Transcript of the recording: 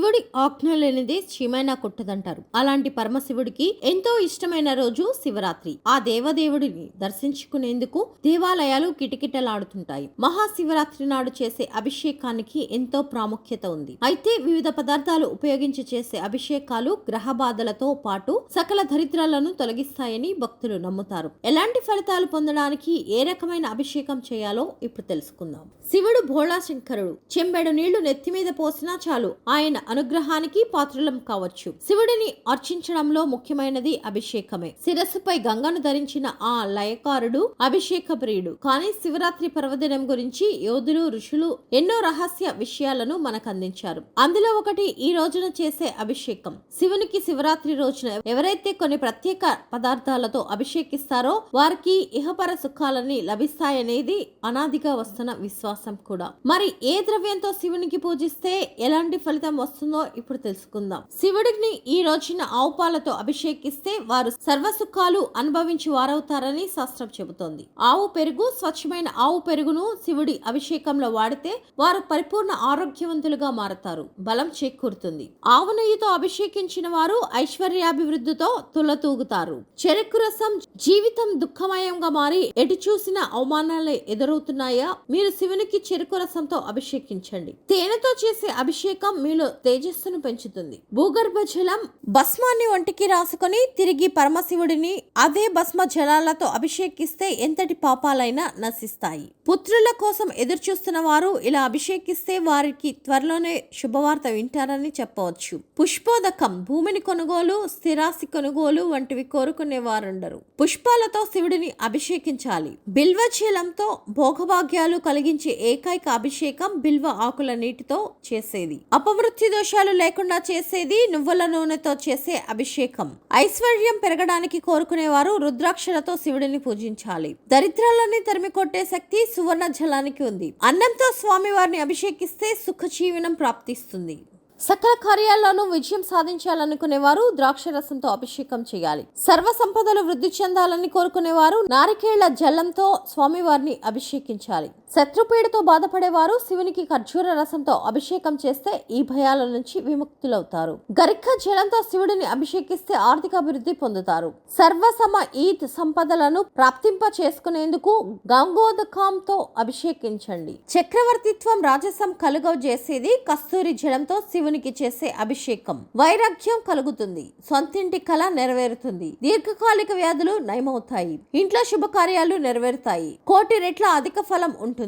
శివుడి ఆజ్ఞ లేనిదే చీమైనా కొట్టదంటారు. అలాంటి పరమశివుడికి ఎంతో ఇష్టమైన రోజు శివరాత్రి. ఆ దేవదేవుడిని దర్శించుకునేందుకు దేవాలయాలు కిటకిటలాడుతుంటాయి. మహాశివరాత్రి నాడు చేసే అభిషేకానికి ఎంతో ప్రాముఖ్యత ఉంది. అయితే వివిధ పదార్థాలు ఉపయోగించి చేసే అభిషేకాలు గ్రహ బాధలతో పాటు సకల దరిద్రాలను తొలగిస్తాయని భక్తులు నమ్ముతారు. ఎలాంటి ఫలితాలు పొందడానికి ఏ రకమైన అభిషేకం చేయాలో ఇప్పుడు తెలుసుకుందాం. శివుడు భోళాశంకరుడు. చెంబెడు నీళ్లు నెత్తి మీద పోసినా చాలు ఆయన అనుగ్రహానికి పాత్రులం కావచ్చు. శివుడిని అర్చించడంలో ముఖ్యమైనది అభిషేకమే. శిరస్సుపై గంగను ధరించిన ఆ లయకారుడు అభిషేక ప్రియుడు. కానీ శివరాత్రి పర్వదినం గురించి యోధులు ఋషులు ఎన్నో రహస్య విషయాలను మనకు అందించారు. అందులో ఒకటి ఈ రోజున చేసే అభిషేకం. శివునికి శివరాత్రి రోజున ఎవరైతే కొన్ని ప్రత్యేక పదార్థాలతో అభిషేకిస్తారో వారికి ఇహపర సుఖాలని లభిస్తాయనేది అనాదిగా వస్తున్న విశ్వాసం కూడా. మరి ఏ ద్రవ్యంతో శివునికి పూజిస్తే ఎలాంటి ఫలితం వస్తుందో ఇప్పుడు తెలుసుకుందాం. శివుడిని ఈ రోజున ఆవు పాలతో అభిషేకిస్తే వారు సర్వ సుఖాలు అనుభవించి వారవుతారని శాస్త్రం చెబుతోంది. ఆవు పెరుగు, స్వచ్ఛమైన ఆవు పెరుగును శివుడి అభిషేకంలో వాడితే వారు పరిపూర్ణ ఆరోగ్యవంతులుగా మారతారు. బలం చేకూరుతుంది. ఆవు నెయ్యితో అభిషేకించిన వారు ఐశ్వర్యాభివృద్ధితో తులతూగుతారు. చెరకు రసం జీవితం దుఃఖమయంగా మారి ఎటు చూసిన అవమానాలు ఎదురవుతున్నాయా? మీరు శివునికి చెరుకు రసంతో అభిషేకించండి. తేనెతో చేసే అభిషేకం మీలో తేజస్సును పెంచుతుంది. భూగర్భ జలం భస్మాన్ని ఒంటికి రాసుకొని తిరిగి పరమశివుడిని అదే భస్మ జలాలతో అభిషేకిస్తే ఎంతటి పాపాలైనా నశిస్తాయి. పుత్రుల కోసం ఎదురు చూస్తున్న వారు ఇలా అభిషేకిస్తే వారికి త్వరలోనే శుభవార్త వింటారని చెప్పవచ్చు. పుష్పోదకం భూమిని కొనుగోలు, స్థిరాస్తి కొనుగోలు వంటివి కోరుకునే వారుండరు. పుష్పాలతో శివుడిని అభిషేకించాలి. బిల్వచీలంతో భోగభాగ్యాలు కలిగించే ఏకైక అభిషేకం బిల్వ ఆకుల నీటితో చేసేది. అపమృత్యు దోషాలు లేకుండా చేసేది నువ్వుల నూనెతో చేసే అభిషేకం. ఐశ్వర్యం పెరగడానికి కోరుకునేవారు రుద్రాక్షలతో శివుడిని పూజించాలి. దరిద్రాలని తరిమి కొట్టే శక్తి సువర్ణ జలానికి ఉంది. అన్నంతో స్వామివారిని అభిషేకిస్తే సుఖ జీవనం ప్రాప్తిస్తుంది. సకల కార్యాల్లోనూ విజయం సాధించాలనుకునేవారు ద్రాక్ష రసంతో అభిషేకం చేయాలి. సర్వ సంపదలు వృద్ధి చెందాలని కోరుకునేవారు నారికేళ్ల జలంతో స్వామివారిని అభిషేకించాలి. శత్రుపీడతో బాధపడేవారు శివునికి ఖర్జూర రసంతో అభిషేకం చేస్తే ఈ భయాల నుంచి విముక్తులవుతారు. గరిక జలంతో శివుడిని అభిషేకిస్తే ఆర్థిక అభివృద్ధి పొందుతారు. సర్వసమ ఈత్ సంపదలను ప్రాప్తింప చేసుకునేందుకు గంగోదకంతో అభిషేకించండి. చక్రవర్తిత్వం రాజసం కలుగజేసేది కస్తూరి జలంతో శివునికి చేసే అభిషేకం. వైరాగ్యం కలుగుతుంది. సొంతింటి కళ నెరవేరుతుంది. దీర్ఘకాలిక వ్యాధులు నయమవుతాయి. ఇంట్లో శుభకార్యాలు నెరవేరుతాయి. కోటి రెట్ల అధిక ఫలం ఉంటుంది.